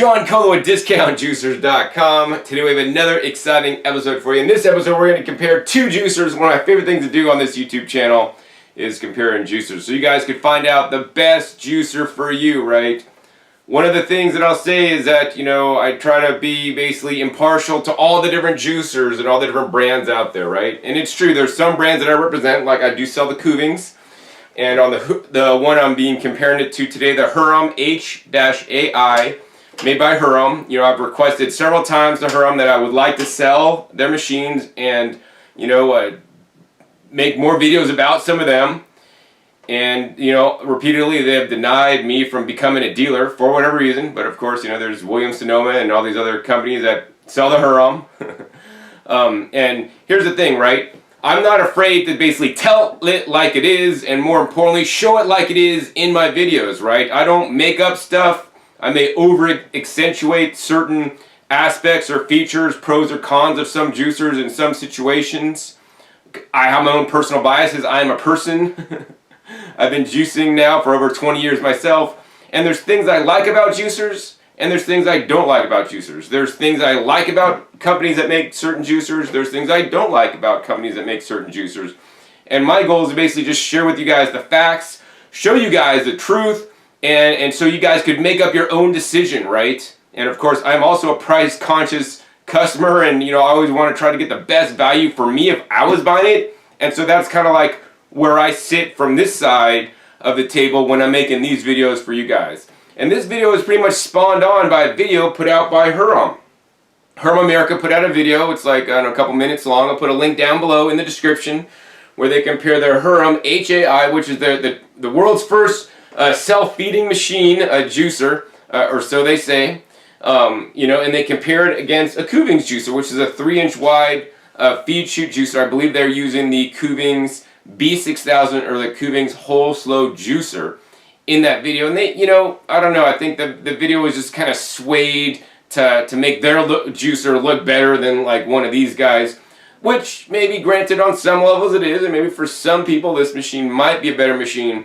John Colo at DiscountJuicers.com. Today we have another exciting episode for you. In this episode we're going to compare two juicers. One of my favorite things to do on this YouTube channel is comparing juicers. So you guys could find out the best juicer for you, right? One of the things that I'll say is that, I try to be basically impartial to all the different juicers and all the different brands out there, right? And it's true, there's some brands that I represent, like I do sell the Kuvings. And on the one I'm being comparing it to today, the Hurom H-AI, made by Hurom. I've requested several times to Hurom that I would like to sell their machines and, make more videos about some of them. And, repeatedly they have denied me from becoming a dealer for whatever reason. But of course, there's Williams-Sonoma and all these other companies that sell the Hurom. And here's the thing, right? I'm not afraid to basically tell it like it is, and more importantly, show it like it is in my videos, right? I don't make up stuff. I may over-accentuate certain aspects or features, pros or cons of some juicers in some situations. I have my own personal biases. I am a person. I've been juicing now for over 20 years myself, and there's things I like about juicers, and there's things I don't like about juicers. There's things I like about companies that make certain juicers. There's things I don't like about companies that make certain juicers. And my goal is to basically just share with you guys the facts, show you guys the truth, and so you guys could make up your own decision, right? And of course, I'm also a price-conscious customer, and I always want to try to get the best value for me if I was buying it. And so that's kind of like where I sit from this side of the table when I'm making these videos for you guys. And this video is pretty much spawned on by a video put out by Hurom. Hurom America put out a video. It's like a couple minutes long. I'll put a link down below in the description where they compare their Hurom HAI, which is the world's first self-feeding machine, a juicer, or so they say. And they compare it against a Kuvings juicer, which is a 3-inch wide feed chute juicer. I believe they're using the Kuvings B6000 or the Kuvings whole slow juicer in that video. And they, I don't know, I think the video was just kind of swayed to make their juicer look better than like one of these guys, which maybe granted on some levels it is, and maybe for some people this machine might be a better machine.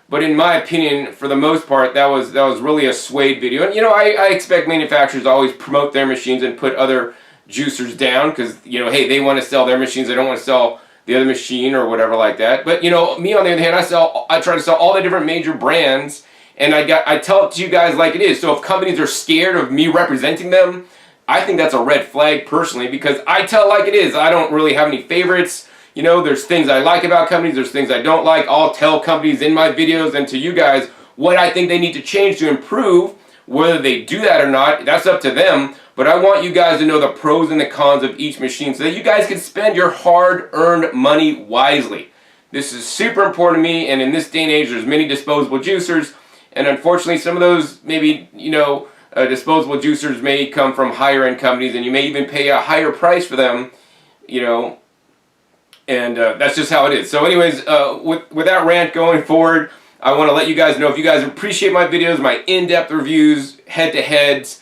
But in my opinion, for the most part, that was really a swayed video. And I expect manufacturers to always promote their machines and put other juicers down because, hey, they want to sell their machines. They don't want to sell the other machine or whatever like that. But, me on the other hand, I try to sell all the different major brands, and I tell it to you guys like it is. So if companies are scared of me representing them, I think that's a red flag personally because I tell it like it is. I don't really have any favorites. There's things I like about companies, there's things I don't like. I'll tell companies in my videos and to you guys what I think they need to change to improve. Whether they do that or not, that's up to them. But I want you guys to know the pros and the cons of each machine so that you guys can spend your hard-earned money wisely. This is super important to me, and in this day and age, there's many disposable juicers, and unfortunately, some of those maybe, disposable juicers may come from higher-end companies, and you may even pay a higher price for them, and that's just how it is. So anyways, with that rant going forward, I want to let you guys know if you guys appreciate my videos, my in-depth reviews, head-to-heads,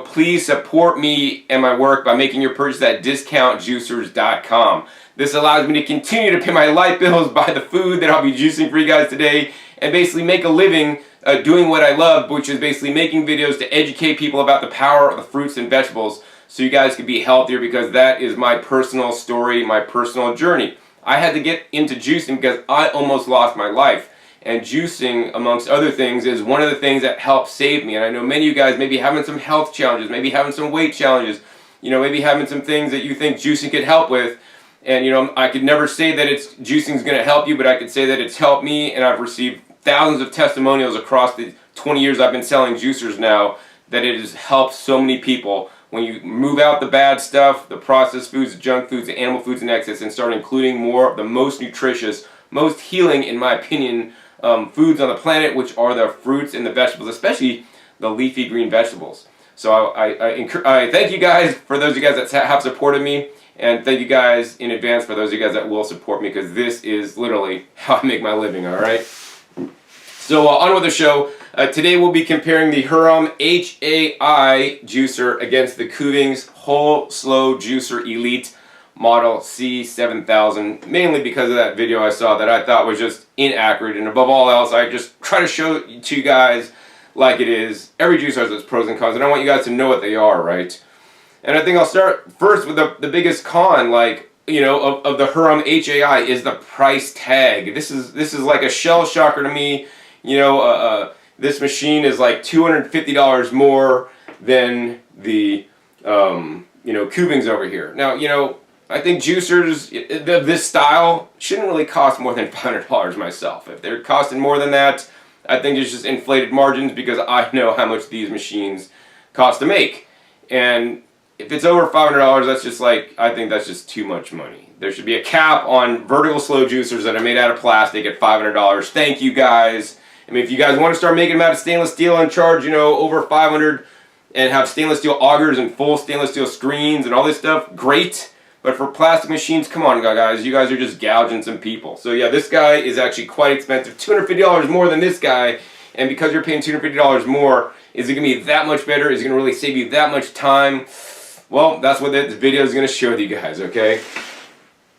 please support me and my work by making your purchase at DiscountJuicers.com. This allows me to continue to pay my light bills, buy the food that I'll be juicing for you guys today, and basically make a living doing what I love, which is basically making videos to educate people about the power of the fruits and vegetables so you guys can be healthier, because that is my personal story, my personal journey. I had to get into juicing because I almost lost my life. And juicing, amongst other things, is one of the things that helped save me. And I know many of you guys may be having some health challenges, maybe having some weight challenges, maybe having some things that you think juicing could help with. And, I could never say that juicing is going to help you, but I could say that it's helped me, and I've received thousands of testimonials across the 20 years I've been selling juicers now that it has helped so many people. When you move out the bad stuff, the processed foods, the junk foods, the animal foods in excess, and start including more of the most nutritious, most healing, in my opinion, foods on the planet, which are the fruits and the vegetables, especially the leafy green vegetables. So I thank you guys for those of you guys that have supported me, and thank you guys in advance for those of you guys that will support me, because this is literally how I make my living, alright? So on with the show. Today we'll be comparing the Hurom HAI juicer against the Kuvings Whole Slow Juicer Elite model C7000, mainly because of that video I saw that I thought was just inaccurate, and above all else, I just try to show to you guys like it is. Every juicer has its pros and cons, and I want you guys to know what they are, right? And I think I'll start first with the biggest con, like, you know, of the Hurom HAI is the price tag. This is like a shell shocker to me. You know, this machine is like $250 more than the you know, Kuvings over here. Now, you know, I think juicers of this style shouldn't really cost more than $500 myself. If they're costing more than that, I think it's just inflated margins because I know how much these machines cost to make. And if it's over $500, that's just like, I think that's just too much money. There should be a cap on vertical slow juicers that are made out of plastic at $500. Thank you guys. I mean, if you guys want to start making them out of stainless steel and charge, you know, over $500 and have stainless steel augers and full stainless steel screens and all this stuff, great. But for plastic machines, come on guys, you guys are just gouging some people. So yeah, this guy is actually quite expensive, $250 more than this guy. And because you're paying $250 more, is it going to be that much better? Is it going to really save you that much time? Well, that's what this video is going to show you guys, okay?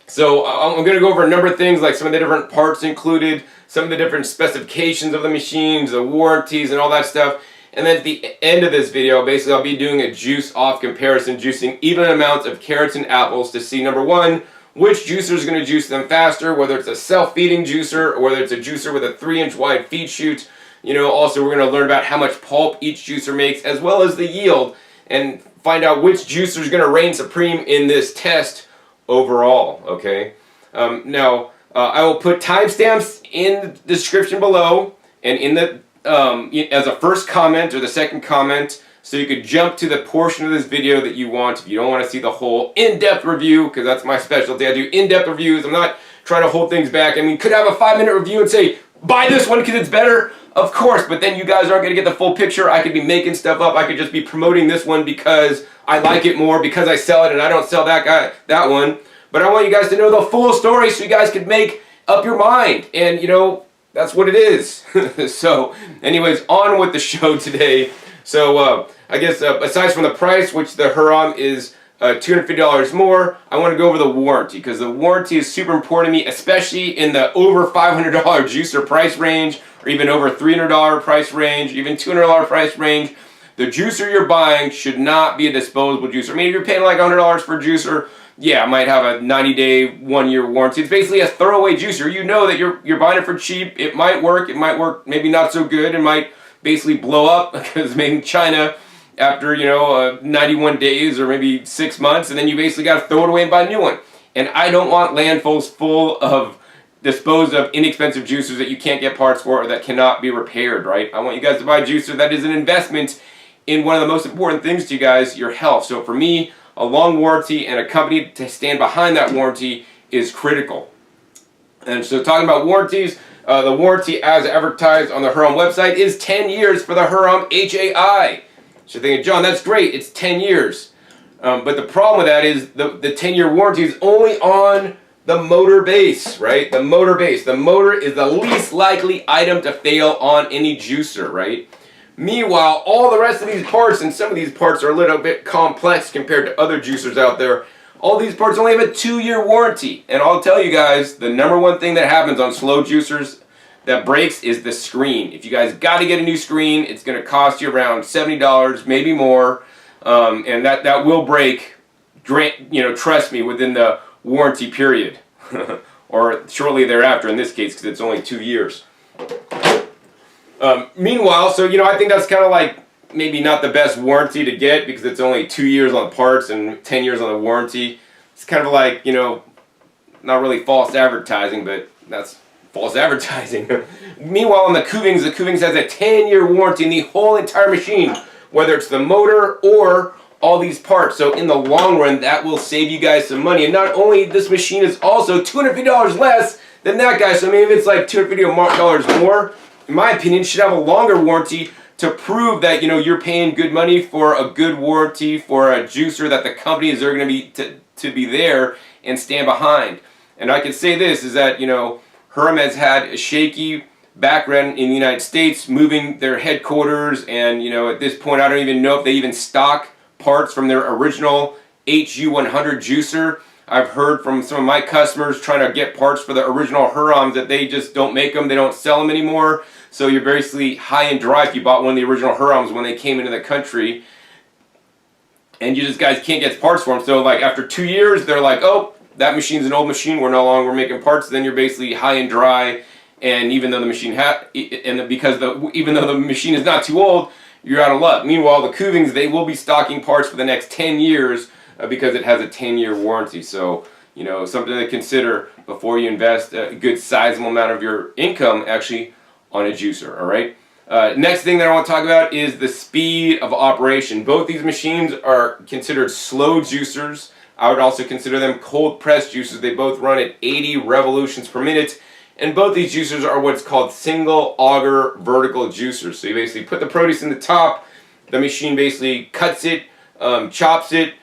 So I'm going to go over a number of things, like some of the different parts included, some of the different specifications of the machines, the warranties, and all that stuff. And then at the end of this video, basically I'll be doing a juice-off comparison, juicing even amounts of carrots and apples to see, number one, which juicer is going to juice them faster, whether it's a self-feeding juicer or whether it's a juicer with a 3-inch wide feed chute. You know, also we're going to learn about how much pulp each juicer makes, as well as the yield, and find out which juicer is going to reign supreme in this test overall, okay? Now, I will put timestamps in the description below and in the as a first comment or the second comment, so you could jump to the portion of this video that you want if you don't want to see the whole in-depth review, because that's my specialty. I do in-depth reviews. I'm not trying to hold things back. I mean, could have a 5-minute review and say, buy this one because it's better, of course, but then you guys aren't going to get the full picture. I could be making stuff up. I could just be promoting this one because I like it more, because I sell it and I don't sell that one. But I want you guys to know the full story so you guys could make up your mind. And, you know, that's what it is. So, anyways, on with the show today. So, I guess aside from the price, which the Hurom is $250 more, I want to go over the warranty, because the warranty is super important to me, especially in the over $500 juicer price range, or even over $300 price range, even $200 price range. The juicer you're buying should not be a disposable juicer. I mean, if you're paying like $100 for a juicer, yeah, it might have a 90-day, 1-year warranty. It's basically a throwaway juicer. You know that you're buying it for cheap. It might work maybe not so good. It might basically blow up because it's made in China after, you know, 91 days or maybe 6 months, and then you basically got to throw it away and buy a new one. And I don't want landfills full of disposed of inexpensive juicers that you can't get parts for or that cannot be repaired, right? I want you guys to buy a juicer that is an investment in one of the most important things to you guys, your health. So for me, a long warranty and a company to stand behind that warranty is critical. And so talking about warranties, the warranty as advertised on the Hurom website is 10 years for the Hurom HAI. So you're thinking, John, that's great, it's 10 years. But the problem with that is the 10-year warranty is only on the motor base, right? The motor base. The motor is the least likely item to fail on any juicer, right? Meanwhile, all the rest of these parts, and some of these parts are a little bit complex compared to other juicers out there, all these parts only have a 2-year warranty. And I'll tell you guys, the number one thing that happens on slow juicers that breaks is the screen. If you guys got to get a new screen, it's going to cost you around $70, maybe more, and that will break, you know, trust me, within the warranty period, or shortly thereafter in this case, because it's only 2 years. Meanwhile, so, you know, I think that's kind of like maybe not the best warranty to get, because it's only 2 years on the parts and 10 years on the warranty. It's kind of like, you know, not really false advertising, but that's false advertising. Meanwhile, on the Kuvings has a 10-year warranty in the whole entire machine, whether it's the motor or all these parts. So in the long run, that will save you guys some money. And not only, this machine is also $250 less than that guy. So maybe it's like $250 more. In my opinion, should have a longer warranty to prove that, you know, you're paying good money for a good warranty for a juicer that the companies are going to be to be there and stand behind. And I can say this is that, you know, Hurom has had a shaky background in the United States, moving their headquarters, and, you know, at this point I don't even know if they even stock parts from their original HU100 juicer. I've heard from some of my customers trying to get parts for the original Huroms that they just don't make them, they don't sell them anymore. So you're basically high and dry if you bought one of the original Huroms when they came into the country. And you just guys can't get parts for them. So like after 2 years, they're like, oh, that machine's an old machine, we're no longer making parts. Then you're basically high and dry. And even though the machine even though the machine is not too old, you're out of luck. Meanwhile, the Kuvings, they will be stocking parts for the next 10 years because it has a 10-year warranty. So, you know, something to consider before you invest a good sizable amount of your income actually on a juicer, all right? Next thing that I want to talk about is the speed of operation. Both these machines are considered slow juicers. I would also consider them cold press juicers. They both run at 80 revolutions per minute. And both these juicers are what's called single auger vertical juicers. So you basically put the produce in the top, the machine basically cuts it, chops it,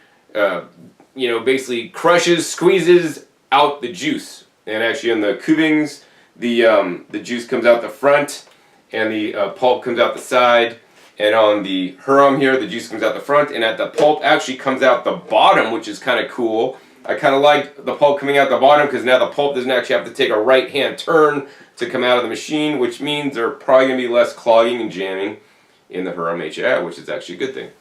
you know, basically crushes, squeezes out the juice. And actually on the Kuvings, the juice comes out the front and the pulp comes out the side. And on the Hurom here, the juice comes out the front, and at the pulp actually comes out the bottom, which is kind of cool. I kind of like the pulp coming out the bottom because now the pulp doesn't actually have to take a right-hand turn to come out of the machine, which means there are probably going to be less clogging and jamming in the Hurom HAI, which is actually a good thing.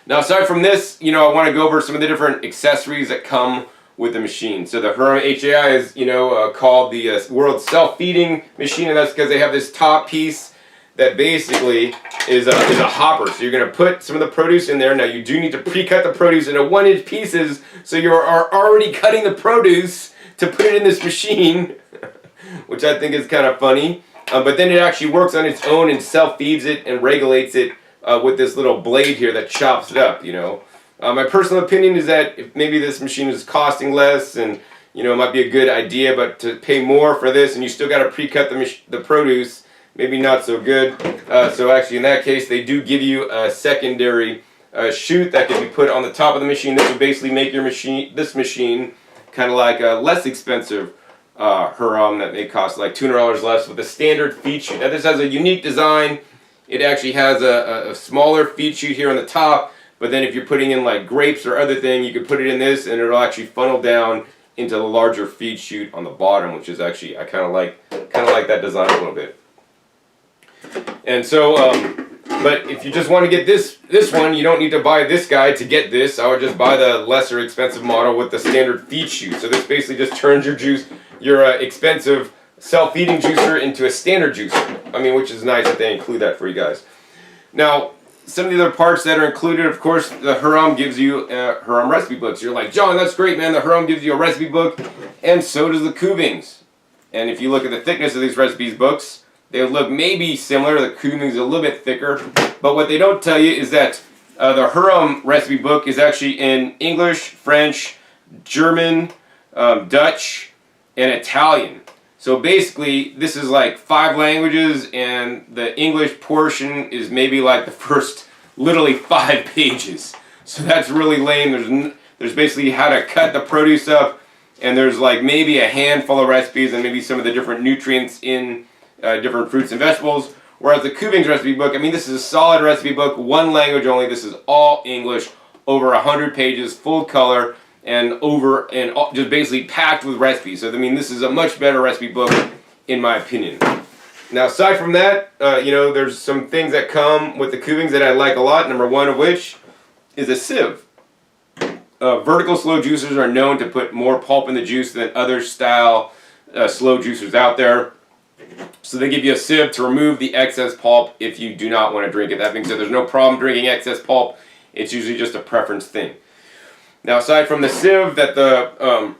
Now, aside from this, you know, I want to go over some of the different accessories that come with the machine. So the Hurom HAI is, you know, called the world's self-feeding machine, and that's because they have this top piece that basically is a hopper. So you're going to put some of the produce in there. Now you do need to pre-cut the produce into 1-inch pieces, so you are already cutting the produce to put it in this machine, which I think is kind of funny. But then it actually works on its own and self-feeds it and regulates it with this little blade here that chops it up, you know. My personal opinion is that if maybe this machine is costing less and, you know, it might be a good idea, but to pay more for this and you still got to pre-cut the produce, maybe not so good. So actually in that case, they do give you a secondary chute that can be put on the top of the machine. This would basically make your this machine kind of like a less expensive Hurom that may cost like $200 less with a standard feed chute. Now this has a unique design. It actually has a smaller feed chute here on the top, but then if you're putting in like grapes or other thing, you could put it in this and it'll actually funnel down into the larger feed chute on the bottom, which is actually, I kind of like that design a little bit. And so, but if you just want to get this one, you don't need to buy this guy to get this. I would just buy the lesser expensive model with the standard feed chute. So this basically just turns your expensive self-feeding juicer into a standard juicer. I mean, which is nice that they include that for you guys. Now, some of the other parts that are included, of course, the Hurom gives you Hurom recipe books. You're like, John, that's great, man. The Hurom gives you a recipe book, and so does the Kuvings. And if you look at the thickness of these recipes books, they look maybe similar. The Kuvings is a little bit thicker. But what they don't tell you is that the Hurom recipe book is actually in English, French, German, Dutch, and Italian. So basically, this is like 5 languages, and the English portion is maybe like the first literally 5 pages. So that's really lame. There's basically how to cut the produce up, and there's like maybe a handful of recipes and maybe some of the different nutrients in different fruits and vegetables. Whereas the Kuvings recipe book, I mean, this is a solid recipe book, 1 language only. This is all English, over 100 pages, full color, and just basically packed with recipes. So I mean, this is a much better recipe book in my opinion. Now, aside from that, you know, there's some things that come with the Kuvings that I like a lot. Number 1 of which is a sieve. Vertical slow juicers are known to put more pulp in the juice than other style slow juicers out there. So they give you a sieve to remove the excess pulp if you do not want to drink it. That being said, there's no problem drinking excess pulp. It's usually just a preference thing. Now, aside from the sieve that the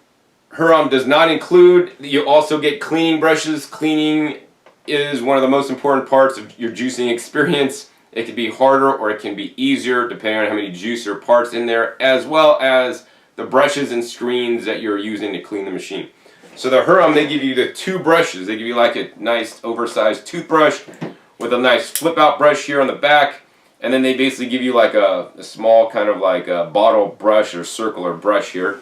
Hurom does not include, you also get cleaning brushes. Cleaning is one of the most important parts of your juicing experience. It can be harder or it can be easier depending on how many juicer parts in there, as well as the brushes and screens that you're using to clean the machine. So the Hurom, they give you the 2 brushes. They give you like a nice oversized toothbrush with a nice flip out brush here on the back. And then they basically give you like a small kind of like a bottle brush or circular brush here.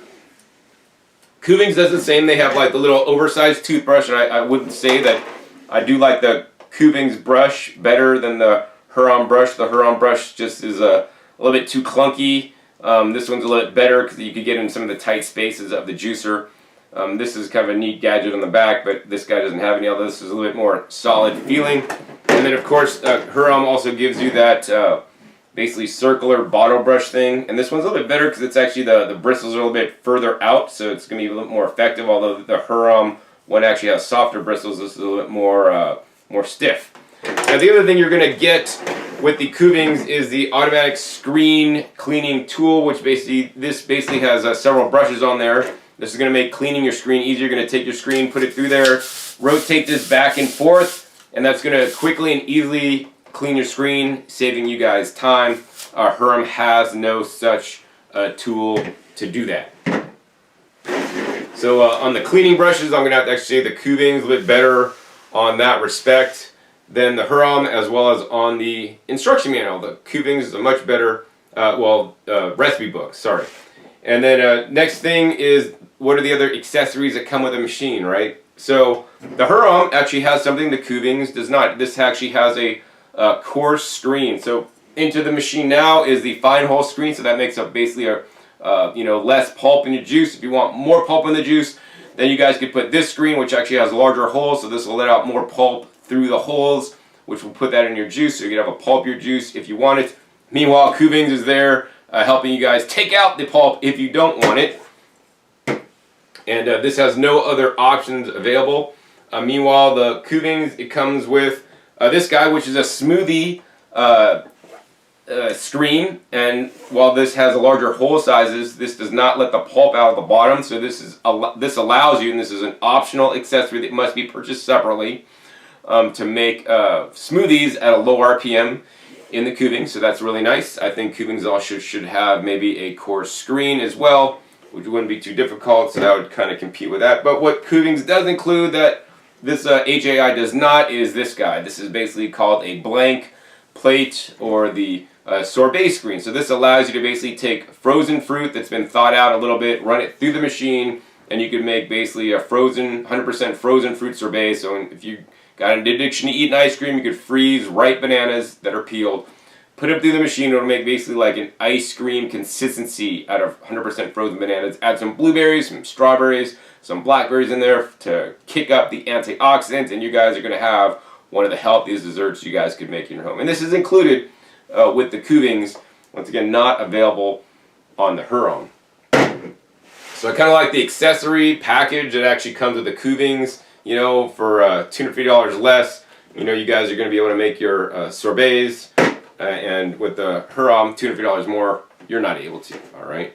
Kuvings does the same. They have like the little oversized toothbrush, and I wouldn't say that I do like the Kuvings brush better than the Hurom brush. The Hurom brush just is a little bit too clunky. This one's a little bit better because you could get in some of the tight spaces of the juicer. This is kind of a neat gadget on the back, but this guy doesn't have any, although this is a little bit more solid feeling. And then of course Hurom also gives you that basically circular bottle brush thing, and this one's a little bit better because it's actually the bristles are a little bit further out, so it's going to be a little more effective, although the Hurom one actually has softer bristles. This is a little bit more stiff. Now the other thing you're going to get with the Kuvings is the automatic screen cleaning tool, which basically has several brushes on there. This is going to make cleaning your screen easier. You're going to take your screen, put it through there, rotate this back and forth, and that's going to quickly and easily clean your screen, saving you guys time. Hurom has no such tool to do that. So on the cleaning brushes, I'm going to have to actually say the Kuvings a little bit better on that respect than the Hurom, as well as on the instruction manual. The Kuvings is a much better, recipe book, sorry. And then next thing is, what are the other accessories that come with a machine, right? So the Hurom actually has something the Kuvings does not. This actually has a coarse screen. So into the machine now is the fine hole screen, so that makes up basically a less pulp in your juice. If you want more pulp in the juice, then you guys could put this screen, which actually has larger holes, so this will let out more pulp through the holes, which will put that in your juice, so you can have a pulpier juice if you want it. Meanwhile, Kuvings is there helping you guys take out the pulp if you don't want it. And this has no other options available. Meanwhile, the Kuvings, it comes with this guy, which is a smoothie screen, and while this has larger hole sizes, this does not let the pulp out of the bottom, so this allows you, and this is an optional accessory that must be purchased separately, to make smoothies at a low RPM in the Kuvings, so that's really nice. I think Kuvings also should have maybe a coarse screen as well, which wouldn't be too difficult, so that would kind of compete with that. But what Kuvings does include that this HAI does not is this guy. This is basically called a blank plate, or the sorbet screen. So this allows you to basically take frozen fruit that's been thawed out a little bit, run it through the machine, and you can make basically a 100% frozen fruit sorbet. So if you got an addiction to eating ice cream, you could freeze ripe bananas that are peeled, put it through the machine. It'll make basically like an ice cream consistency out of 100% frozen bananas. Add some blueberries, some strawberries, some blackberries in there to kick up the antioxidants, and you guys are going to have one of the healthiest desserts you guys could make in your home. And this is included with the Kuvings. Once again, not available on the Hurom. So I kind of like the accessory package that actually comes with the Kuvings. You know, for $250 less, you know, you guys are going to be able to make your sorbets, and with the Hurom, $250 more, you're not able to. All right.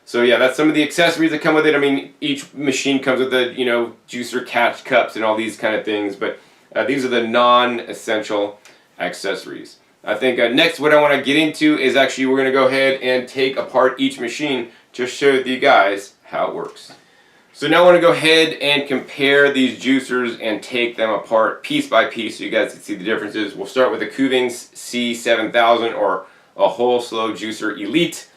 So yeah, that's some of the accessories that come with it. I mean, each machine comes with the, you know, juicer catch cups and all these kind of things, but these are the non-essential accessories. I think next what I want to get into is actually we're going to go ahead and take apart each machine to show you guys how it works. So now I want to go ahead and compare these juicers and take them apart piece by piece so you guys can see the differences. We'll start with the Kuvings C7000, or a whole slow juicer elite.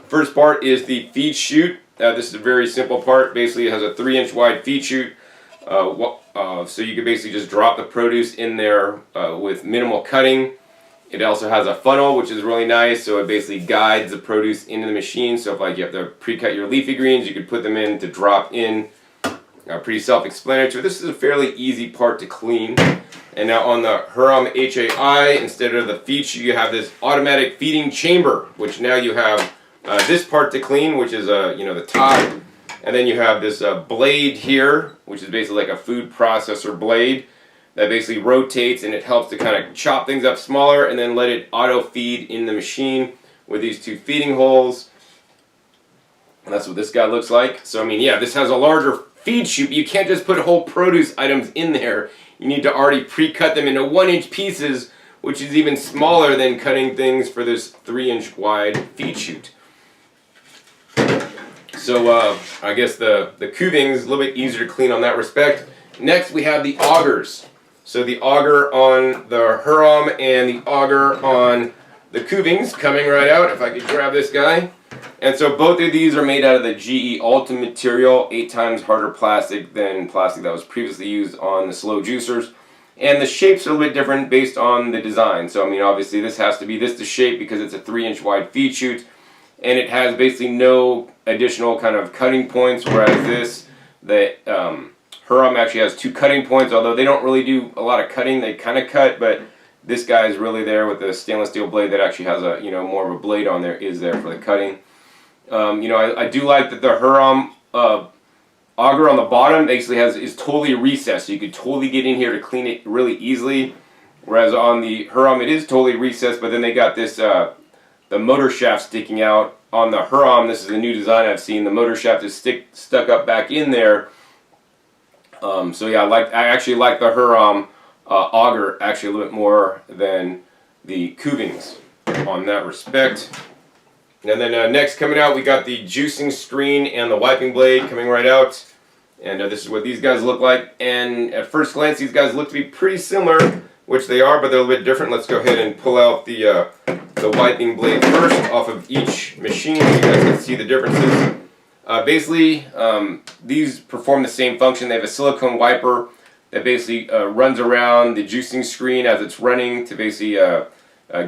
First part is the feed chute. This is a very simple part. Basically it has a 3-inch wide feed chute. So you can basically just drop the produce in there with minimal cutting. It also has a funnel, which is really nice, so it basically guides the produce into the machine. So if like you have to pre-cut your leafy greens, you could put them in to drop in. Pretty self-explanatory. This is a fairly easy part to clean. And now on the Hurom HAI, instead of the feed chute, you have this automatic feeding chamber, which now you have this part to clean, which is the top. And then you have this blade here, which is basically like a food processor blade that basically rotates, and it helps to kind of chop things up smaller and then let it auto feed in the machine with these two feeding holes. And that's what this guy looks like. So I mean, yeah, this has a larger feed chute. You can't just put whole produce items in there. You need to already pre-cut them into 1-inch pieces, which is even smaller than cutting things for this 3-inch wide feed chute. So I guess the Kuvings is a little bit easier to clean on that respect. Next we have the Augers. So the auger on the Hurom and the auger on the Kuvings coming right out, if I could grab this guy. And so both of these are made out of the GE Ultimate material, 8 times harder plastic than plastic that was previously used on the slow juicers. And the shapes are a little bit different based on the design. So I mean, obviously this has to be this to shape because it's a 3-inch wide feed chute. and it has basically no additional kind of cutting points, whereas this, the Hurom actually has 2 cutting points, although they don't really do a lot of cutting. They kind of cut, but this guy is really there with the stainless steel blade that actually has a, more of a blade on there, is there for the cutting. I do like that the Hurom auger on the bottom basically is totally recessed, so you could totally get in here to clean it really easily. Whereas on the Hurom it is totally recessed, but then they got this the motor shaft sticking out. On the Hurom, this is a new design I've seen. The motor shaft is stuck up back in there. So yeah, I actually like the Hurom auger actually a little bit more than the Kuvings on that respect. And then next coming out, we got the juicing screen and the wiping blade coming right out. And this is what these guys look like. And at first glance, these guys look to be pretty similar, which they are, but they're a little bit different. Let's go ahead and pull out the wiping blade first off of each machine so you guys can see the differences. Basically, these perform the same function. They have a silicone wiper that basically runs around the juicing screen as it's running to basically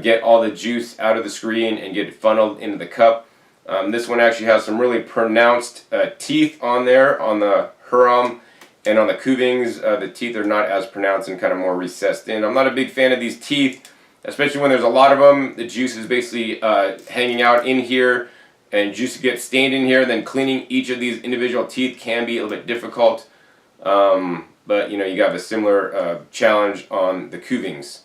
get all the juice out of the screen and get it funneled into the cup. This one actually has some really pronounced teeth on there on the Hurom, and on the Kuvings the teeth are not as pronounced and kind of more recessed in. I'm not a big fan of these teeth, especially when there's a lot of them. The juice is basically hanging out in here, and juice gets stained in here, and then cleaning each of these individual teeth can be a little bit difficult. But you got a similar challenge on the Kuvings.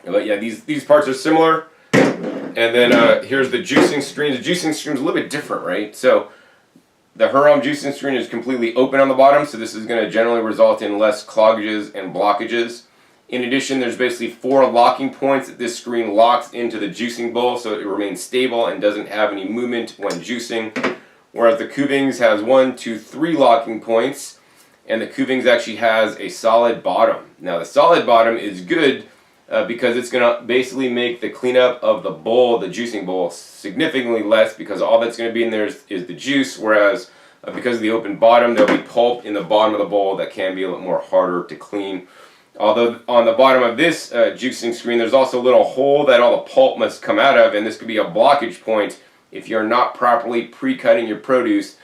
But yeah, these parts are similar. And then here's the juicing screen. The juicing screen is a little bit different, right? So the Hurom juicing screen is completely open on the bottom, so this is going to generally result in less cloggages and blockages. In addition, there's basically 4 locking points that this screen locks into the juicing bowl so it remains stable and doesn't have any movement when juicing. Whereas the Kuvings has 1, 2, 3 locking points, and the Kuvings actually has a solid bottom. Now the solid bottom is good because it's going to basically make the cleanup of the bowl, the juicing bowl, significantly less, because all that's going to be in there is the juice, whereas because of the open bottom, there'll be pulp in the bottom of the bowl that can be a little more harder to clean. Although on the bottom of this juicing screen, there's also a little hole that all the pulp must come out of, and this could be a blockage point. If you're not properly pre-cutting your produce,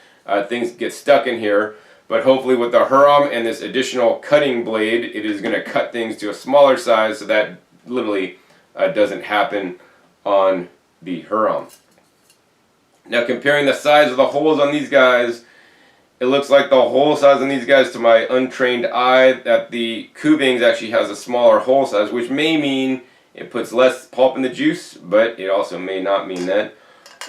things get stuck in here. But hopefully with the Hurom and this additional cutting blade, it is going to cut things to a smaller size, so that literally doesn't happen on the Hurom. Now comparing the size of the holes on these guys, it looks like the hole size on these guys, to my untrained eye, that the Kuvings actually has a smaller hole size, which may mean it puts less pulp in the juice, but it also may not mean that.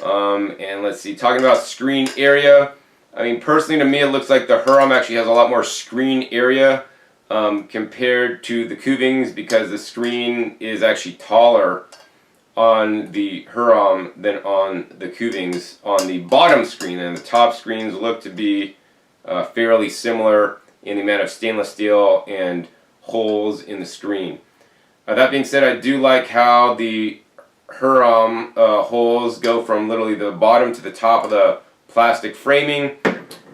And let's see, talking about screen area, I mean, personally to me it looks like the Hurom actually has a lot more screen area compared to the Kuvings, because the screen is actually taller on the Hurom than on the Kuvings on the bottom screen, and the top screens look to be fairly similar in the amount of stainless steel and holes in the screen. That being said, I do like how the Hurom holes go from literally the bottom to the top of the plastic framing,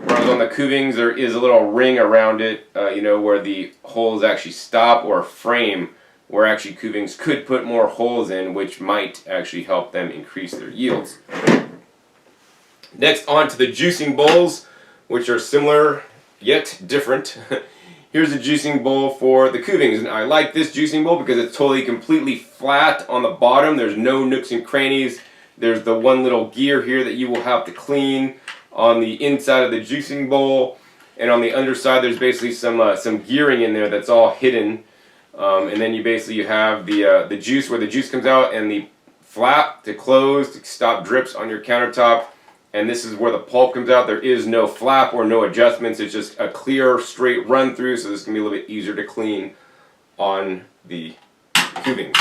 whereas on the Kuvings there is a little ring around it, where the holes actually stop or frame, where actually Kuvings could put more holes in, which might actually help them increase their yields. Next, on to the juicing bowls, which are similar yet different. Here's a juicing bowl for the Kuvings, and I like this juicing bowl because it's totally completely flat on the bottom. There's no nooks and crannies. There's the one little gear here that you will have to clean on the inside of the juicing bowl, and on the underside there's basically some gearing in there that's all hidden. And then you have the juice, where the juice comes out, and the flap to close to stop drips on your countertop. And this is where the pulp comes out. There is no flap or no adjustments. It's just a clear, straight run through, so this can be a little bit easier to clean on the Kuvings.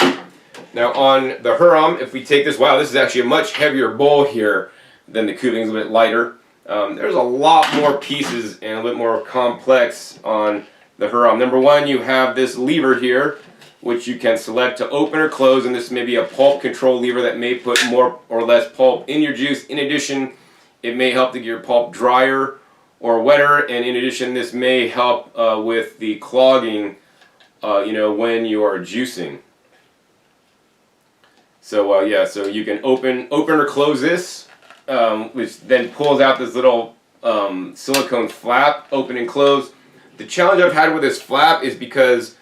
Now on the Hurom, if we take this, wow, this is actually a much heavier bowl here than the Kuvings, a bit lighter. There's a lot more pieces and a bit more complex on the Hurom. Number one, you have this lever here, which you can select to open or close, and this may be a pulp control lever that may put more or less pulp in your juice. In addition, it may help to get your pulp drier or wetter, and in addition, this may help with the clogging, when you are juicing. So yeah, so you can open or close this, which then pulls out this little silicone flap, open and close. The challenge I've had with this flap is because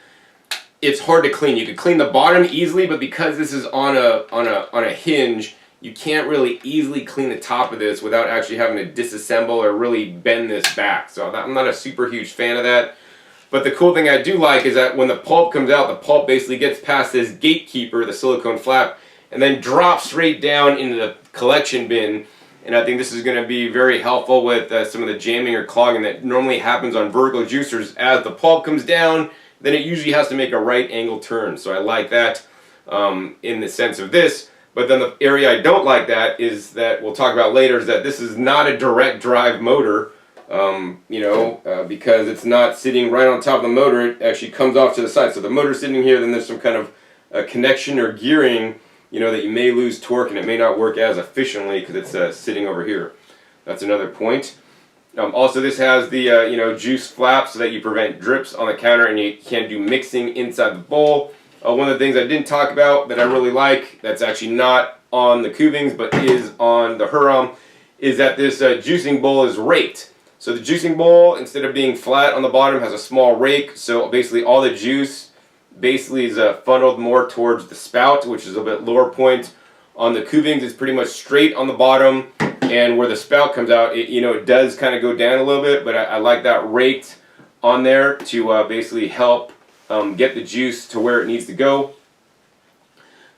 it's hard to clean. You can clean the bottom easily, but because this is on a hinge, you can't really easily clean the top of this without actually having to disassemble or really bend this back. So I'm not a super huge fan of that. But the cool thing I do like is that when the pulp comes out, the pulp basically gets past this gatekeeper, the silicone flap, and then drops straight down into the collection bin. And I think this is going to be very helpful with some of the jamming or clogging that normally happens on vertical juicers. As the pulp comes down, then it usually has to make a right angle turn. So I like that in the sense of this. But then the area I don't like that is that we'll talk about later is that this is not a direct drive motor. Because it's not sitting right on top of the motor, it actually comes off to the side. So the motor's sitting here, then there's some kind of connection or gearing, that you may lose torque and it may not work as efficiently because it's sitting over here. That's another point. Also, this has the juice flap so that you prevent drips on the counter and you can't do mixing inside the bowl. One of the things I didn't talk about that I really like, that's actually not on the Kuvings but is on the Hurom, is that this juicing bowl is raked. So the juicing bowl, instead of being flat on the bottom, has a small rake. So basically all the juice basically is funneled more towards the spout, which is a bit lower point. On the Kuvings, it's pretty much straight on the bottom. And where the spout comes out, it does kind of go down a little bit. But I like that raked on there to basically help get the juice to where it needs to go.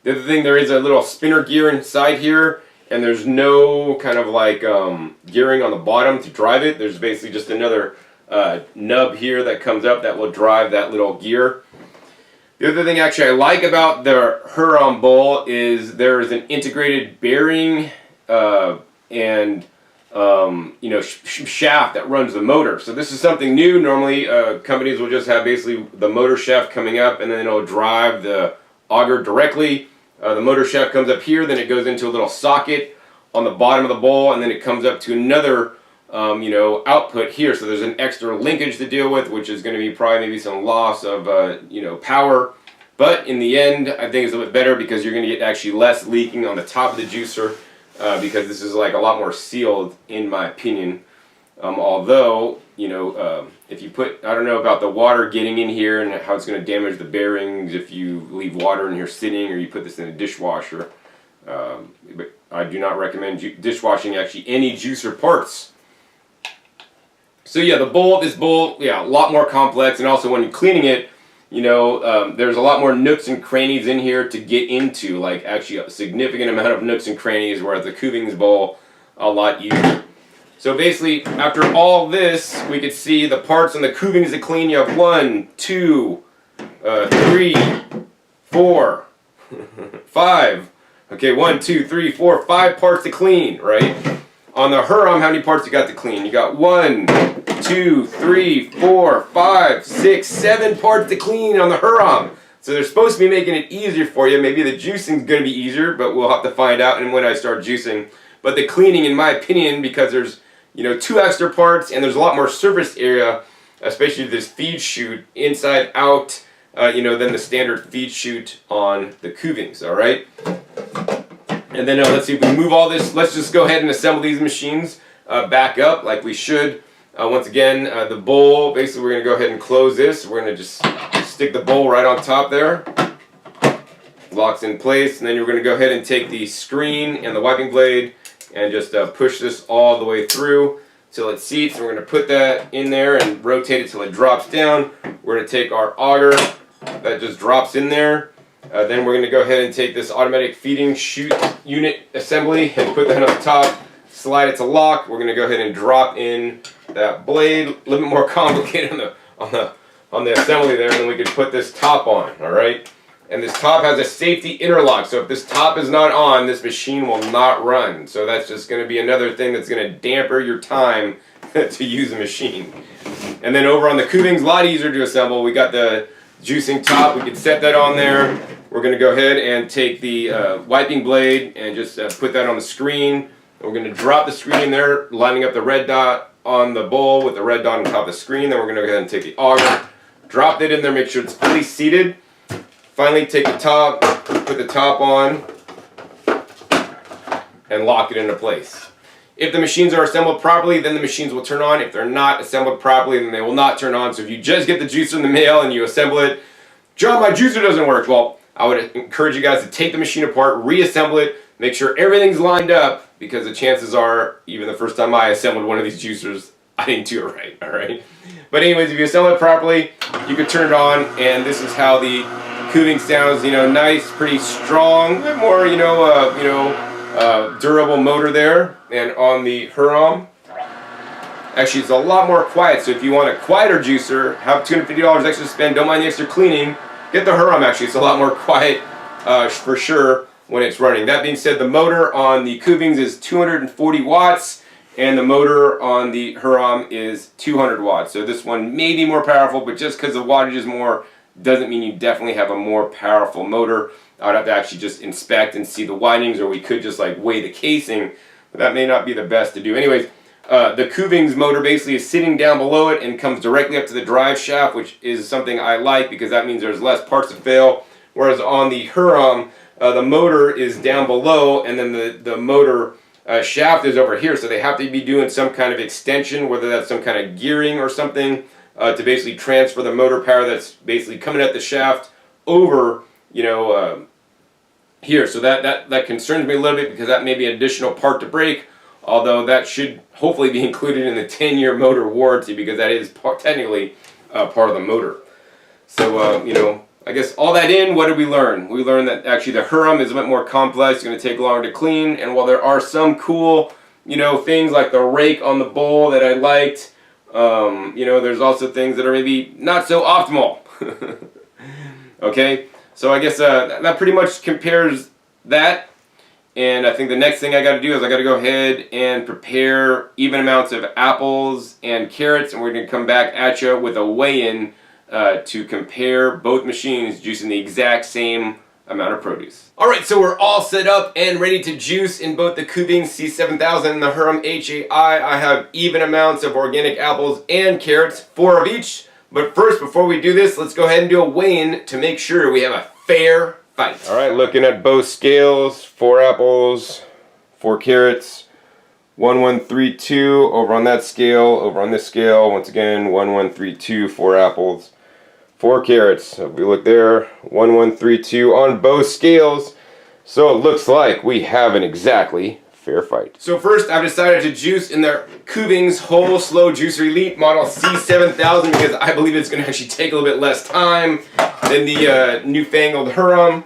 The other thing, there is a little spinner gear inside here. And there's no kind of like gearing on the bottom to drive it. There's basically just another nub here that comes up that will drive that little gear. The other thing actually I like about the Hurom bowl is there is an integrated bearing and shaft that runs the motor. So this is something new. Normally companies will just have basically the motor shaft coming up and then it'll drive the auger directly. The motor shaft comes up here, then it goes into a little socket on the bottom of the bowl, and then it comes up to another, output here. So there's an extra linkage to deal with, which is going to be probably maybe some loss of, power. But in the end, I think it's a little bit better because you're going to get actually less leaking on the top of the juicer because this is like a lot more sealed, in my opinion. Although, if you put, I don't know about the water getting in here and how it's going to damage the bearings if you leave water in here sitting or you put this in a dishwasher. But I do not recommend dishwashing actually any juicer parts. So yeah, this bowl, a lot more complex, and also when you're cleaning it, there's a lot more nooks and crannies in here to get into, like actually a significant amount of nooks and crannies, whereas the Kuvings bowl, a lot easier. So basically, after all this, we could see the parts on the Kuvings to clean. You have 1, 2, 3, 4, 5. Okay, 1, 2, 3, 4, 5 parts to clean, right? On the Hurom, how many parts you got to clean? You got 1, 2, 3, 4, 5, 6, 7 parts to clean on the Hurom. So they're supposed to be making it easier for you. Maybe the juicing's going to be easier, but we'll have to find out and when I start juicing. But the cleaning, in my opinion, because there's 2 extra parts and there's a lot more surface area, especially this feed chute inside out, than the standard feed chute on the Kuvings, all right? And then let's see if we move all this. Let's just go ahead and assemble these machines back up like we should. Once again, the bowl, basically we're going to go ahead and close this. We're going to just stick the bowl right on top there. Locks in place, and then you're going to go ahead and take the screen and the wiping blade and just push this all the way through till it seats. We're going to put that in there and rotate it till it drops down. We're going to take our auger that just drops in there. Then we're going to go ahead and take this automatic feeding chute unit assembly and put that on top, slide it to lock. We're going to go ahead and drop in that blade. A little bit more complicated on the assembly there, and then we can put this top on, all right? And this top has a safety interlock, so if this top is not on, this machine will not run. So that's just going to be another thing that's going to damper your time to use the machine. And then over on the Kuvings, a lot easier to assemble. We got the juicing top. We can set that on there. We're going to go ahead and take the wiping blade and just put that on the screen. We're going to drop the screen in there, lining up the red dot on the bowl with the red dot on top of the screen. Then we're going to go ahead and take the auger, drop it in there, make sure it's fully seated. Finally, take the top, put the top on, and lock it into place. If the machines are assembled properly, then the machines will turn on. If they're not assembled properly, then they will not turn on. So if you just get the juicer in the mail and you assemble it, John, my juicer doesn't work. Well, I would encourage you guys to take the machine apart, reassemble it, make sure everything's lined up, because the chances are, even the first time I assembled one of these juicers, I didn't do it right, all right? But anyways, if you assemble it properly, you can turn it on, and this is how the Kuvings sounds, nice, pretty strong, a bit more, durable motor there. And on the Hurom, actually it's a lot more quiet, so if you want a quieter juicer, have $250 extra to spend, don't mind the extra cleaning, get the Hurom. Actually, it's a lot more quiet for sure when it's running. That being said, the motor on the Kuvings is 240 watts, and the motor on the Hurom is 200 watts. So this one may be more powerful, but just because the wattage is more doesn't mean you definitely have a more powerful motor. I would have to actually just inspect and see the windings, or we could just like weigh the casing, but that may not be the best to do. Anyways, the Kuvings motor basically is sitting down below it and comes directly up to the drive shaft, which is something I like because that means there's less parts to fail. Whereas on the Hurom, the motor is down below, and then the motor shaft is over here, so they have to be doing some kind of extension, whether that's some kind of gearing or something, to basically transfer the motor power that's basically coming at the shaft over, here. So that concerns me a little bit, because that may be an additional part to break, although that should hopefully be included in the 10-year motor warranty, because that is technically part of the motor. So, I guess all that in, what did we learn? We learned that actually the Hurom is a bit more complex, it's going to take longer to clean, and while there are some cool, things like the rake on the bowl that I liked, there's also things that are maybe not so optimal. Okay, so I guess that pretty much compares that, and I think the next thing I got to do is I got to go ahead and prepare even amounts of apples and carrots, and we're going to come back at you with a weigh-in to compare both machines juicing the exact same amount of produce. Alright, so we're all set up and ready to juice in both the Kuvings C7000 and the Hurom HAI. I have even amounts of organic apples and carrots, 4 of each. But first, before we do this, let's go ahead and do a weigh-in to make sure we have a fair fight. Alright, looking at both scales, 4 apples, 4 carrots, 1132 over on that scale, over on this scale, once again, 1132, 4 apples, 4 carrots. So if we look there, 1132 on both scales. So it looks like we have an exactly fair fight. So first, I've decided to juice in the Kuvings Whole Slow Juicer Elite model C7000, because I believe it's going to actually take a little bit less time than the newfangled Hurom.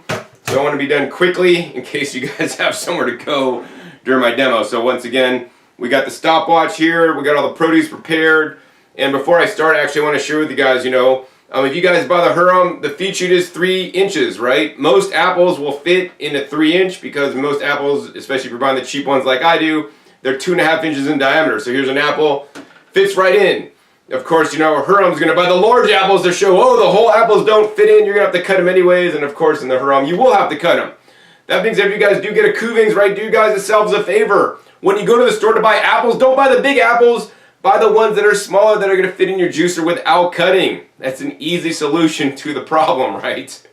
So I want to be done quickly in case you guys have somewhere to go during my demo. So once again, we got the stopwatch here, we got all the produce prepared, and before I start, actually I want to share with you guys, if you guys buy the Hurom, the feed chute is 3 inches, right? Most apples will fit in a 3-inch, because most apples, especially if you're buying the cheap ones like I do, they're 2.5 inches in diameter. So here's an apple, fits right in. Of course, Hurom's going to buy the large apples to show, the whole apples don't fit in, you're going to have to cut them anyways, and of course in the Hurom, you will have to cut them. That being said, if you guys do get a Kuvings, right, do you guys yourselves a favor. When you go to the store to buy apples, don't buy the big apples. Buy the ones that are smaller, that are going to fit in your juicer without cutting. That's an easy solution to the problem, right?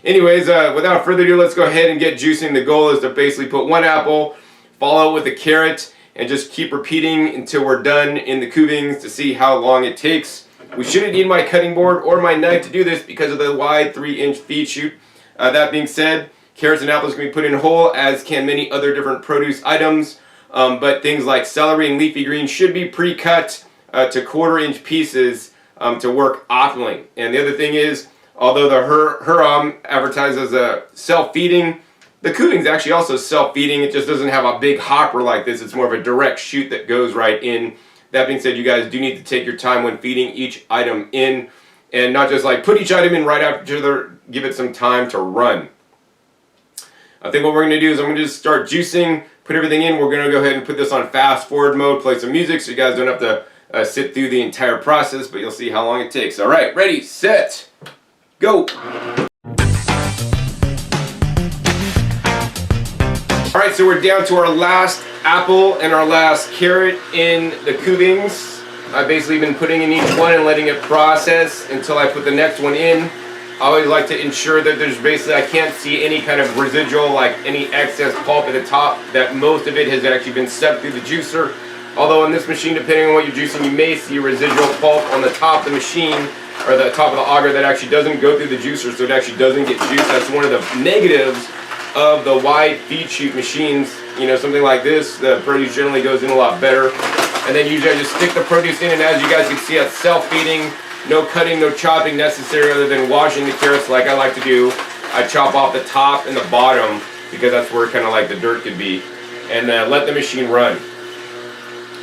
Anyways, without further ado, let's go ahead and get juicing. The goal is to basically put 1 apple, follow it with a carrot, and just keep repeating until we're done in the Kuvings to see how long it takes. We shouldn't need my cutting board or my knife to do this because of the wide 3-inch feed chute. That being said, carrots and apples can be put in whole, as can many other different produce items. But things like celery and leafy greens should be pre-cut to 1/4-inch pieces to work optimally. And the other thing is, although the Hurom advertises as self-feeding, the Kuvings actually also self-feeding. It just doesn't have a big hopper like this. It's more of a direct chute that goes right in. That being said, you guys do need to take your time when feeding each item in, and not just like put each item in right after each other. Give it some time to run. I think what we're going to do is I'm going to just start juicing, put everything in. We're going to go ahead and put this on fast forward mode, play some music so you guys don't have to sit through the entire process, but you'll see how long it takes. All right, ready, set, go. All right, so we're down to our last apple and our last carrot in the Kuvings. I've basically been putting in each one and letting it process until I put the next one in. I always like to ensure that there's basically, I can't see any kind of residual, like any excess pulp at the top, that most of it has actually been sucked through the juicer. Although on this machine, depending on what you're juicing, you may see residual pulp on the top of the machine, or the top of the auger, that actually doesn't go through the juicer, so it actually doesn't get juiced. That's one of the negatives of the wide feed chute machines. You know, something like this, the produce generally goes in a lot better. And then usually I just stick the produce in, and as you guys can see, it's self-feeding. No cutting, no chopping necessary other than washing the carrots like I like to do. I chop off the top and the bottom because that's where kind of like the dirt could be. And let the machine run.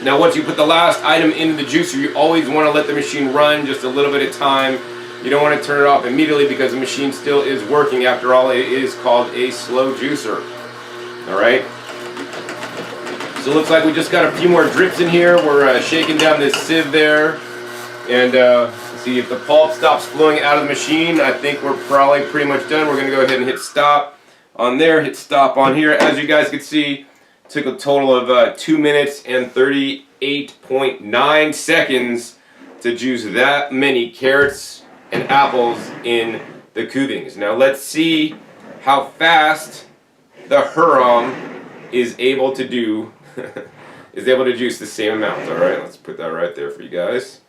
Now once you put the last item into the juicer, you always want to let the machine run just a little bit of time. You don't want to turn it off immediately because the machine still is working. After all, it is called a slow juicer. Alright? So it looks like we just got a few more drips in here. We're shaking down this sieve there. And see if the pulp stops flowing out of the machine. I think we're probably pretty much done. We're going to go ahead and hit stop on there, hit stop on here. As you guys can see, it took a total of 2 minutes and 38.9 seconds to juice that many carrots and apples in the Kuvings. Now let's see how fast the Hurom is able to do is able to juice the same amount. Alright, let's put that right there for you guys.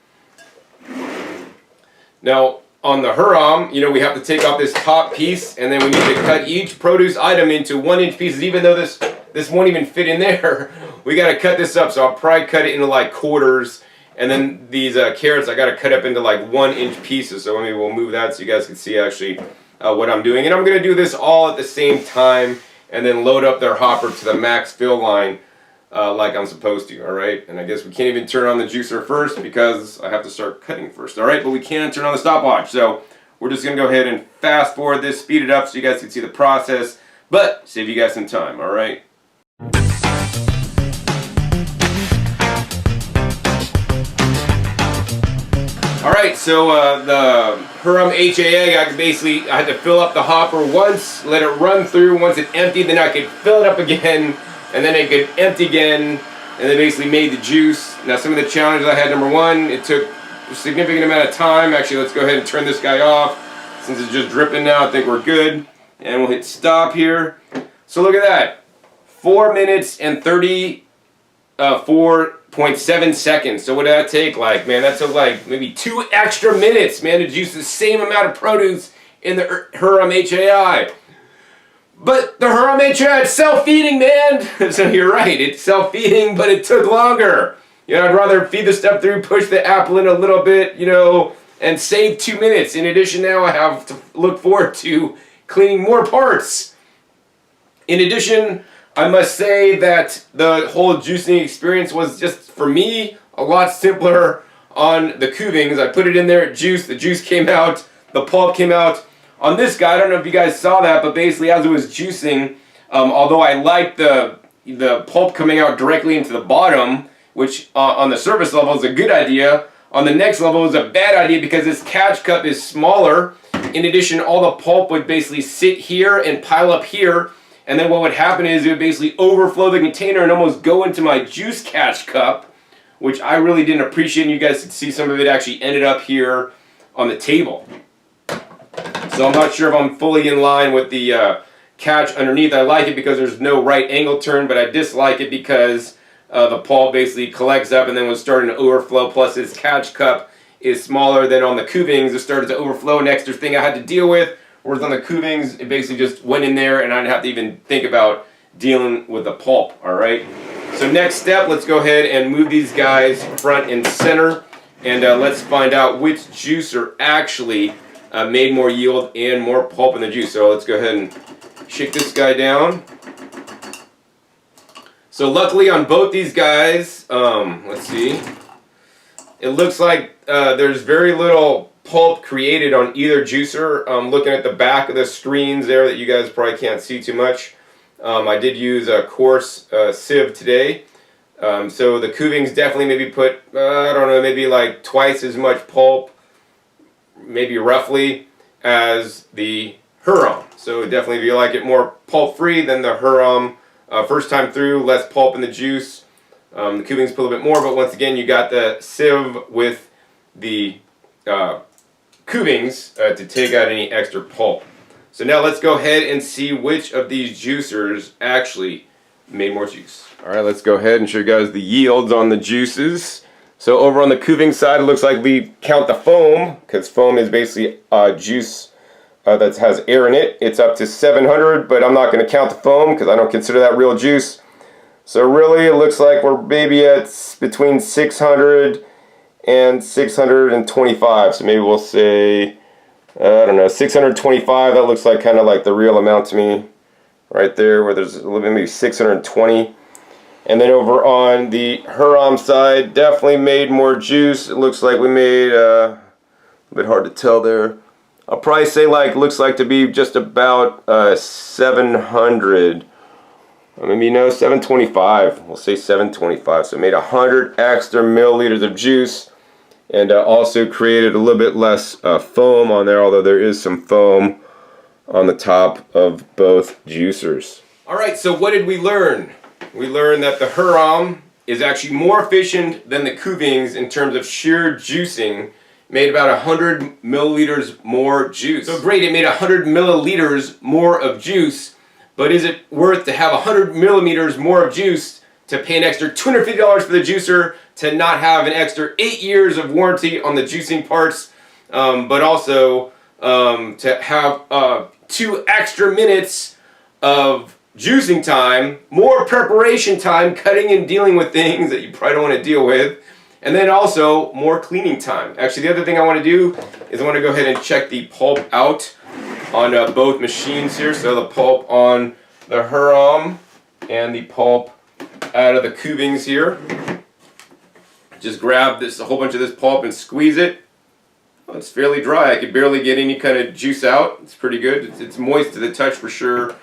Now, on the Hurom, you know, we have to take off this top piece, and then we need to cut each produce item into 1-inch pieces. Even though this won't even fit in there, we got to cut this up. So I'll probably cut it into like quarters, and then these carrots I got to cut up into like 1-inch pieces. So maybe we'll move that so you guys can see actually what I'm doing. And I'm going to do this all at the same time, and then load up their hopper to the max fill line. Like I'm supposed to, alright? And I guess we can't even turn on the juicer first because I have to start cutting first, alright? But we can turn on the stopwatch, so we're just going to go ahead and fast forward this, speed it up so you guys can see the process, but save you guys some time, alright? Alright, so the Hurom HAA, I had to fill up the hopper once, let it run through. Once it emptied, then I could fill it up again, and then it could empty again, and they basically made the juice. Now some of the challenges I had, number one, it took a significant amount of time. Actually, let's go ahead and turn this guy off. Since it's just dripping now, I think we're good. And we'll hit stop here. So look at that. 4 minutes and 34.7 seconds. So what did that take? Like, man, that took like maybe 2 extra minutes, man, to juice the same amount of produce in the Hurom HAI. But the Hurom HAI, it's self-feeding, man. So you're right, it's self-feeding, but it took longer. You know, I'd rather feed the stuff through, push the apple in a little bit, you know, and save 2 minutes. In addition, now I have to look forward to cleaning more parts. In addition, I must say that the whole juicing experience was just, for me, a lot simpler on the Kuvings. I put it in there, it juiced, the juice came out, the pulp came out. On this guy, I don't know if you guys saw that, but basically as it was juicing, although I liked the pulp coming out directly into the bottom, which on the surface level is a good idea, on the next level is a bad idea because this catch cup is smaller. In addition, all the pulp would basically sit here and pile up here, and then what would happen is it would basically overflow the container and almost go into my juice catch cup, which I really didn't appreciate, and you guys could see some of it actually ended up here on the table. So I'm not sure if I'm fully in line with the catch underneath. I like it because there's no right angle turn, but I dislike it because the pulp basically collects up and then was starting to overflow, plus its catch cup is smaller than on the Kuvings. It started to overflow, an extra thing I had to deal with, whereas on the Kuvings, it basically just went in there and I didn't have to even think about dealing with the pulp, alright? So next step, let's go ahead and move these guys front and center, and let's find out which juicer actually made more yield and more pulp in the juice. So let's go ahead and shake this guy down. So luckily on both these guys, let's see, it looks like there's very little pulp created on either juicer. Looking at the back of the screens there that you guys probably can't see too much. I did use a coarse sieve today. So the Kuvings definitely maybe put, I don't know, maybe like twice as much pulp, maybe roughly, as the Hurom. So definitely if you like it more pulp free than the Hurom, first time through, less pulp in the juice. The Kuvings put a little bit more, but once again you got the sieve with the Kuvings Kuvings to take out any extra pulp. So now let's go ahead and see which of these juicers actually made more juice. Alright, let's go ahead and show you guys the yields on the juices. So over on the Kuvings side, it looks like we count the foam, because foam is basically juice that has air in it. It's up to 700, but I'm not going to count the foam because I don't consider that real juice. So really, it looks like we're maybe at between 600 and 625. So maybe we'll say, I don't know, 625. That looks like kind of like the real amount to me, right there, where there's a little bit, maybe 620. And then over on the Hurom side, definitely made more juice. It looks like we made a bit hard to tell there. I'll probably say looks like to be just about 700. Maybe no, 725. We'll say 725. So it made 100 extra milliliters of juice, and also created a little bit less foam on there, although there is some foam on the top of both juicers. Alright, so what did we learn? We learned that the Hurom is actually more efficient than the Kuvings in terms of sheer juicing. Made about 100 milliliters more juice. So great, it made 100 milliliters more of juice, but is it worth to have 100 milliliters more of juice to pay an extra $250 for the juicer, to not have an extra 8 years of warranty on the juicing parts, but also to have 2 extra minutes of juicing time, more preparation time, cutting and dealing with things that you probably don't want to deal with, and then also more cleaning time. Actually, the other thing I want to do is I want to go ahead and check the pulp out on both machines here. So the pulp on the Hurom and the pulp out of the Kuvings here. Just grab this, a whole bunch of this pulp, and squeeze it. Well, it's fairly dry. I could barely get any kind of juice out. It's pretty good. It's moist to the touch for sure.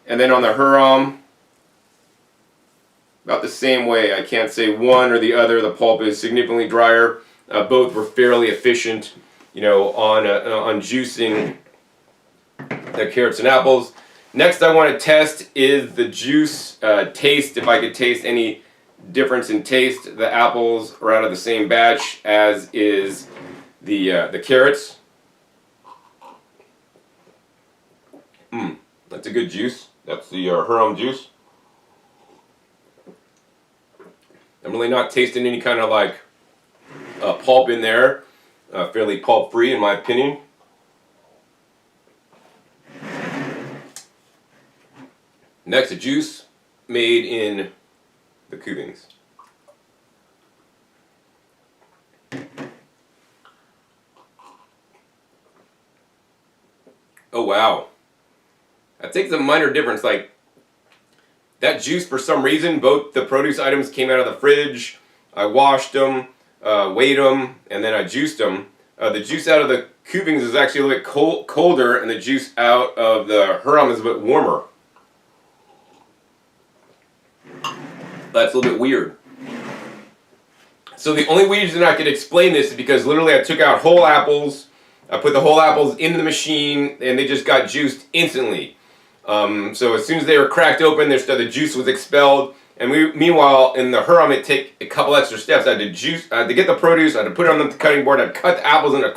And then on the Hurom, about the same way. I can't say one or the other. The pulp is significantly drier. Both were fairly efficient, you know, on juicing the carrots and apples. Next, I want to test is the juice taste. If I could taste any difference in taste. The apples are out of the same batch as is the carrots. That's a good juice. That's the Hurom juice. I'm really not tasting any kind of like pulp in there. Fairly pulp free in my opinion. Next, a juice made in the Kuvings. Oh wow. I think it's a minor difference. Like that juice, for some reason, both the produce items came out of the fridge. I washed them, weighed them, and then I juiced them. The juice out of the Kuvings is actually a little bit colder, and the juice out of the Hurom is a bit warmer. That's a little bit weird. So the only reason I could explain this is because literally I took out whole apples, I put the whole apples into the machine, and they just got juiced instantly. So as soon as they were cracked open, the juice was expelled. And meanwhile, in the Hurom, it'd take a couple extra steps. I had to get the produce, I had to put it on the cutting board, I'd cut the apples into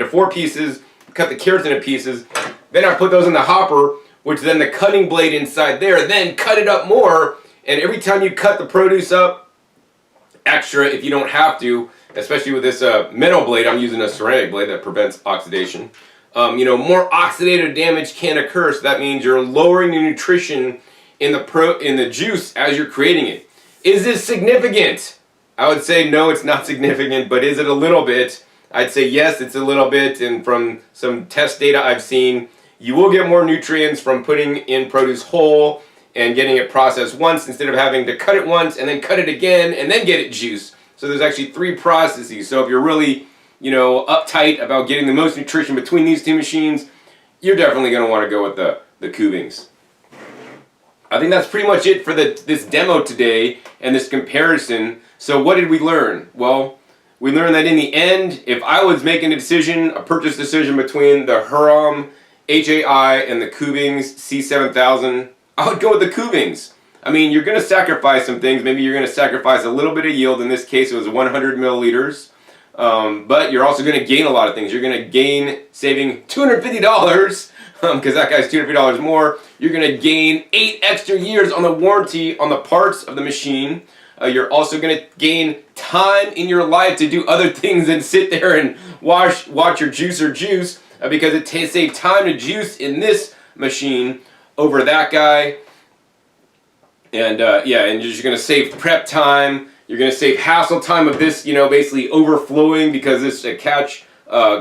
4 pieces, cut the carrots into pieces. Then I put those in the hopper, which then the cutting blade inside there, then cut it up more. And every time you cut the produce up extra, if you don't have to, especially with this metal blade, I'm using a ceramic blade that prevents oxidation. More oxidative damage can occur, so that means you're lowering the nutrition in the juice as you're creating it. Is this significant? I would say no, it's not significant, but is it a little bit? I'd say yes, it's a little bit, and from some test data I've seen, you will get more nutrients from putting in produce whole and getting it processed once instead of having to cut it once and then cut it again and then get it juiced. So there's actually 3 processes. So if you're really uptight about getting the most nutrition between these 2 machines, you're definitely going to want to go with the Kuvings. I think that's pretty much it for this demo today and this comparison. So what did we learn? Well, we learned that in the end, if I was making a purchase decision between the Hurom HAI and the Kuvings C7000, I would go with the Kuvings. I mean, you're going to sacrifice some things. Maybe you're going to sacrifice a little bit of yield. In this case, it was 100 milliliters. But you're also going to gain a lot of things. You're going to gain saving $250 because that guy's $250 more. You're going to gain 8 extra years on the warranty on the parts of the machine. You're also going to gain time in your life to do other things than sit there and watch your juicer juice because it saves time to juice in this machine over that guy. And yeah, and you're going to save prep time. You're going to save hassle time of this, basically overflowing because this catch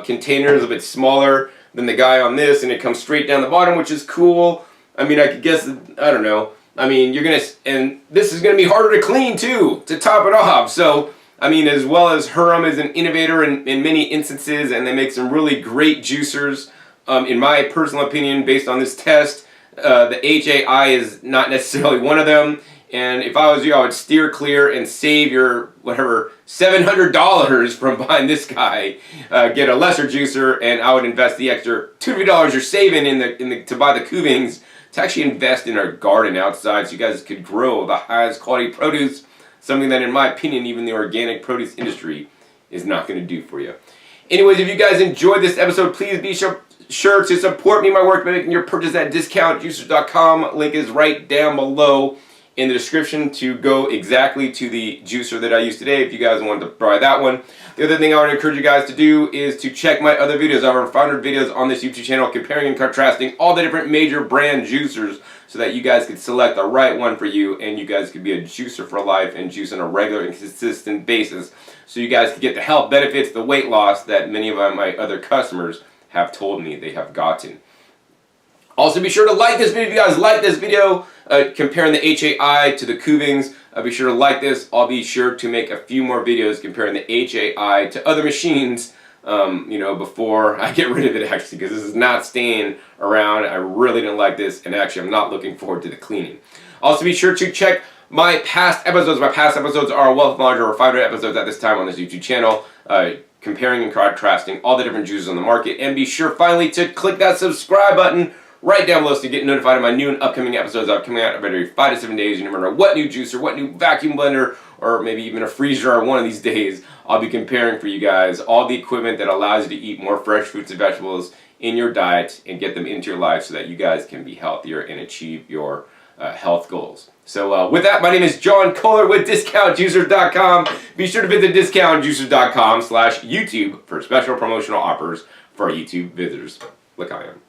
container is a bit smaller than the guy on this, and it comes straight down the bottom, which is cool. I mean, I could guess, I don't know. I mean, and this is going to be harder to clean too, to top it off. So, I mean, as well as Hurom is an innovator in many instances, and they make some really great juicers. In my personal opinion, based on this test, the HAI is not necessarily one of them. And if I was you, I would steer clear and save your, whatever, $700 from buying this guy. Get a lesser juicer, and I would invest the extra $200 you're saving to buy the Kuvings to actually invest in our garden outside so you guys could grow the highest quality produce, something that in my opinion even the organic produce industry is not going to do for you. Anyways, if you guys enjoyed this episode, please be sure to support me in my work by making your purchase at discountjuicers.com. Link is right down below in the description to go exactly to the juicer that I used today if you guys wanted to buy that one. The other thing I would encourage you guys to do is to check my other videos. I have over 500 videos on this YouTube channel comparing and contrasting all the different major brand juicers so that you guys could select the right one for you and you guys could be a juicer for life and juice on a regular and consistent basis so you guys could get the health benefits, the weight loss that many of my other customers have told me they have gotten. Also, be sure to like this video if you guys like this video comparing the HAI to the Kuvings. Be sure to like this. I'll be sure to make a few more videos comparing the HAI to other machines, before I get rid of it actually, because this is not staying around. I really didn't like this, and actually I'm not looking forward to the cleaning. Also, be sure to check my past episodes. My past episodes are a wealth of knowledge, over 500 episodes at this time on this YouTube channel, comparing and contrasting all the different juices on the market. And be sure finally to click that subscribe button right down below so you get notified of my new and upcoming episodes that are coming out every 5 to 7 days. You never know what new juicer, what new vacuum blender, or maybe even a freezer one of these days. I'll be comparing for you guys all the equipment that allows you to eat more fresh fruits and vegetables in your diet and get them into your life so that you guys can be healthier and achieve your health goals. So with that, my name is John Kohler with DiscountJuicers.com. Be sure to visit DiscountJuicers.com/YouTube for special promotional offers for our YouTube visitors. Look, I am.